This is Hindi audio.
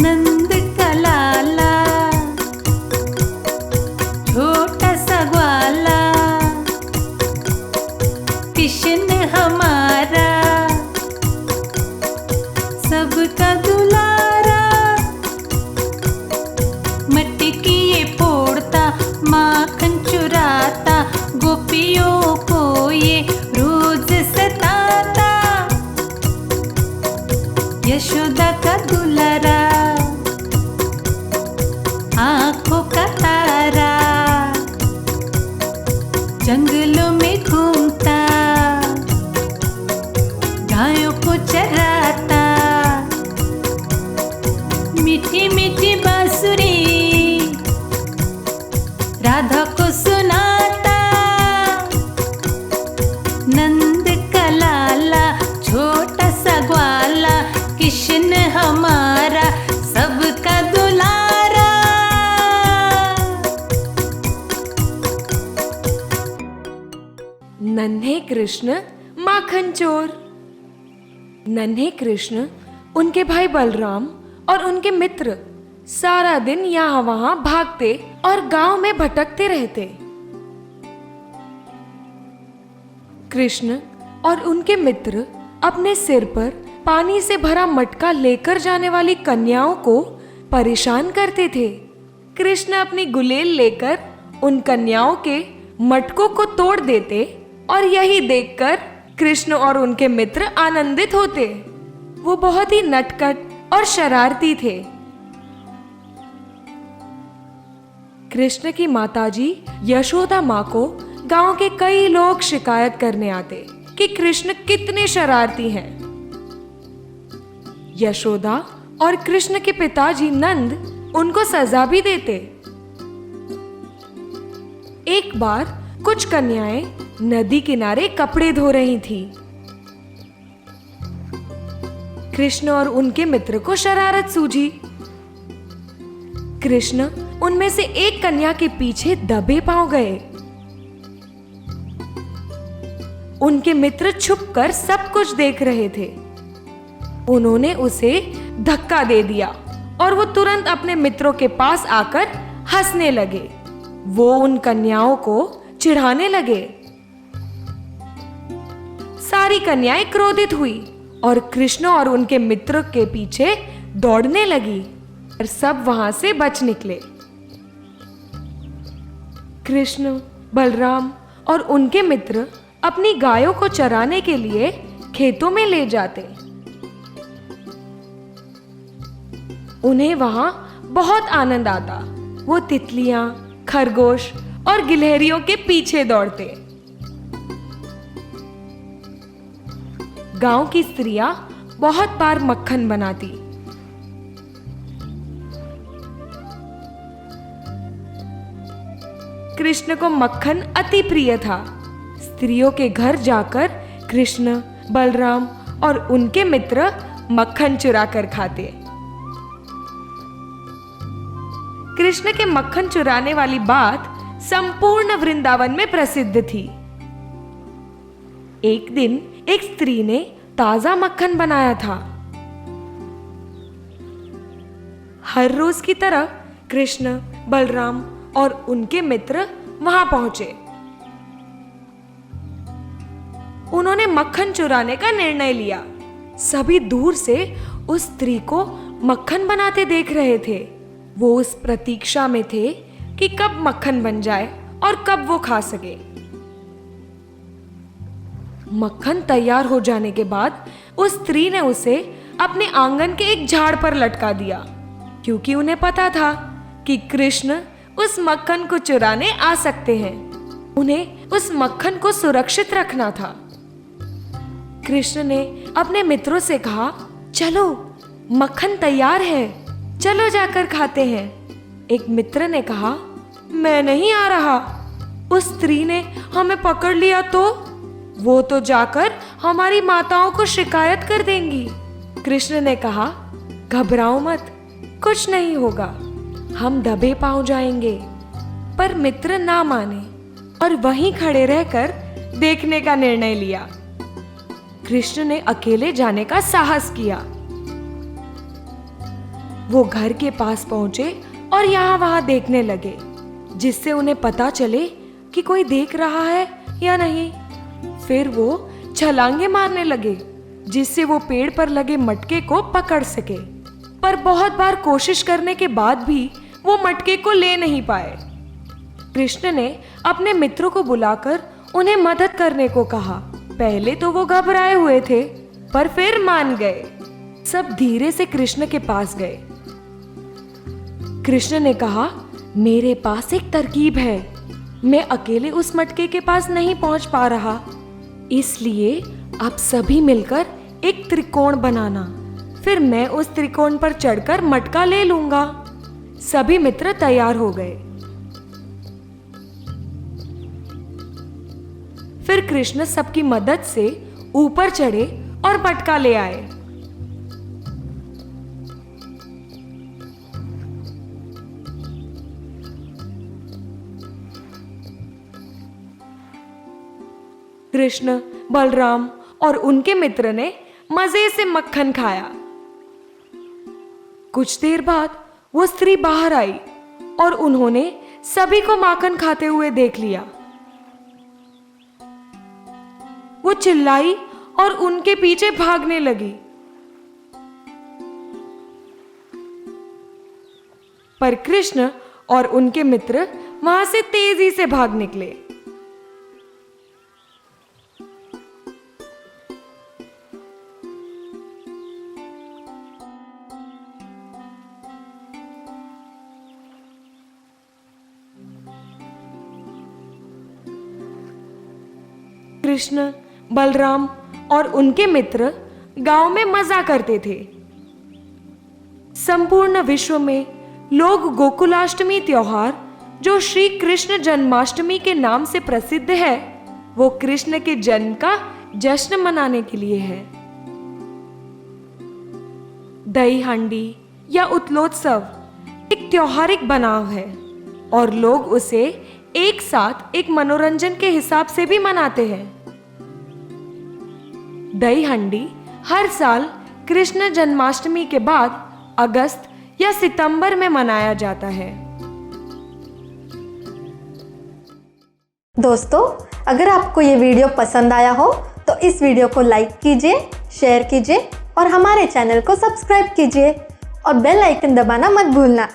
नंद का लाला छोटा सा ग्वाला, कृष्ण हमारा सबका दुलारा। मटकी ये फोड़ता माखन चुराता, गोपियों को ये रोज सताता। यशोदा का दुलारा आंखों का तारा, जंगलों में घूमता गायों को चराता। मीठी मीठी बांसुरी राधा को सुनाता। नंद का लाला छोटा सा ग्वाला, कृष्ण हमारा सबका दुलारा। नन्हे कृष्ण माखन चोर। नन्हे कृष्ण, उनके भाई बलराम और उनके मित्र सारा दिन यहाँ वहाँ भागते और गांव में भटकते रहते। कृष्ण और उनके मित्र अपने सिर पर पानी से भरा मटका लेकर जाने वाली कन्याओं को परेशान करते थे। कृष्ण अपनी गुलेल लेकर उन कन्याओं के मटकों को तोड़ देते और यही देखकर कृष्ण और उनके मित्र आनंदित होते। वो बहुत ही नटखट और शरारती थे। कृष्ण की माताजी यशोदा माँ को गांव के कई लोग शिकायत करने आते कि कृष्ण कितने शरारती हैं। यशोदा और कृष्ण के पिताजी नंद उनको सजा भी देते। एक बार कुछ कन्याएं नदी किनारे कपड़े धो रही थी। कृष्ण और उनके मित्र को शरारत सूझी। कृष्ण उनमें से एक कन्या के पीछे दबे पांव गए। उनके मित्र छुपकर सब कुछ देख रहे थे। उन्होंने उसे धक्का दे दिया और वो तुरंत अपने मित्रों के पास आकर हंसने लगे। वो उन कन्याओं को चिढ़ाने लगे। सारी कन्याएं क्रोधित हुई और कृष्ण और उनके मित्र के पीछे दौड़ने लगी और सब वहां से बच निकले। कृष्ण, बलराम और उनके मित्र अपनी गायों को चराने के लिए खेतों में ले जाते। उन्हें वहां बहुत आनंद आता। वो तितलियां, खरगोश और गिलहरियों के पीछे दौड़ते। गांव की स्त्रियां बहुत बार मक्खन बनाती। कृष्ण को मक्खन अति प्रिय था। स्त्रियों के घर जाकर कृष्ण, बलराम और उनके मित्र मक्खन चुरा कर खाते। कृष्ण के मक्खन चुराने वाली बात संपूर्ण वृंदावन में प्रसिद्ध थी। एक दिन एक स्त्री ने ताजा मक्खन बनाया था। हर रोज की तरह कृष्ण, बलराम और उनके मित्र वहां पहुंचे। उन्होंने मक्खन चुराने का निर्णय लिया। सभी दूर से उस स्त्री को मक्खन बनाते देख रहे थे। वो उस प्रतीक्षा में थे कि कब मक्खन बन जाए और कब वो खा सके। मक्खन तैयार हो जाने के बाद उस स्त्री ने उसे अपने आंगन के एक झाड़ पर लटका दिया, क्योंकि उन्हें पता था कि कृष्ण उस मक्खन को चुराने आ सकते हैं। उन्हें उस मक्खन को सुरक्षित रखना था। कृष्ण ने अपने मित्रों से कहा, चलो मक्खन तैयार है, चलो जाकर खाते हैं। एक मित्र ने कहा, मैं नहीं आ रहा। उस स्त्री ने हमें पकड़ लिया तो वो तो जाकर हमारी माताओं को शिकायत कर देंगी। कृष्ण ने कहा, घबराओ मत, कुछ नहीं होगा, हम दबे पांव जाएंगे। पर मित्र ना माने और वहीं खड़े रहकर देखने का निर्णय लिया। कृष्ण ने अकेले जाने का साहस किया। वो घर के पास पहुंचे और यहाँ वहाँ देखने लगे, जिससे उन्हें पता चले कि कोई देख रहा है या नहीं। फिर वो छलांगे मारने लगे, जिससे वो पेड़ पर लगे मटके को पकड़ सके। पर बहुत बार कोशिश करने के बाद भी वो मटके को ले नहीं पाए। कृष्ण ने अपने मित्रों को बुलाकर उन्हें मदद करने को कहा। पहले तो वो घबराए हुए थे, पर फिर मान गए। सब धीरे से कृष्ण के पास गए। कृष्ण ने कहा, मेरे पास एक तरकीब है। मैं अकेले उस मटके के पास नहीं पहुंच पा रहा, इसलिए आप सभी मिलकर एक त्रिकोण बनाना। फिर मैं उस त्रिकोण पर चढ़कर मटका ले लूंगा। सभी मित्र तैयार हो गए। फिर कृष्ण सबकी मदद से ऊपर चढ़े और मटका ले आए। कृष्ण, बलराम और उनके मित्र ने मजे से मक्खन खाया। कुछ देर बाद वो स्त्री बाहर आई और उन्होंने सभी को माखन खाते हुए देख लिया। वो चिल्लाई और उनके पीछे भागने लगी, पर कृष्ण और उनके मित्र वहां से तेजी से भाग निकले। कृष्ण, बलराम और उनके मित्र गांव में मजा करते थे। संपूर्ण विश्व में लोग गोकुलाष्टमी त्योहार, जो श्री कृष्ण जन्माष्टमी के नाम से प्रसिद्ध है, वो कृष्ण के जन्म का जश्न मनाने के लिए है। दही हांडी या उत्लोत्सव एक त्योहारिक बनाव है और लोग उसे एक साथ एक मनोरंजन के हिसाब से भी मनाते हैं। दही हांडी हर साल कृष्ण जन्माष्टमी के बाद अगस्त या सितंबर में मनाया जाता है। दोस्तों, अगर आपको ये वीडियो पसंद आया हो तो इस वीडियो को लाइक कीजिए, शेयर कीजिए और हमारे चैनल को सब्सक्राइब कीजिए और बेल आइकन दबाना मत भूलना।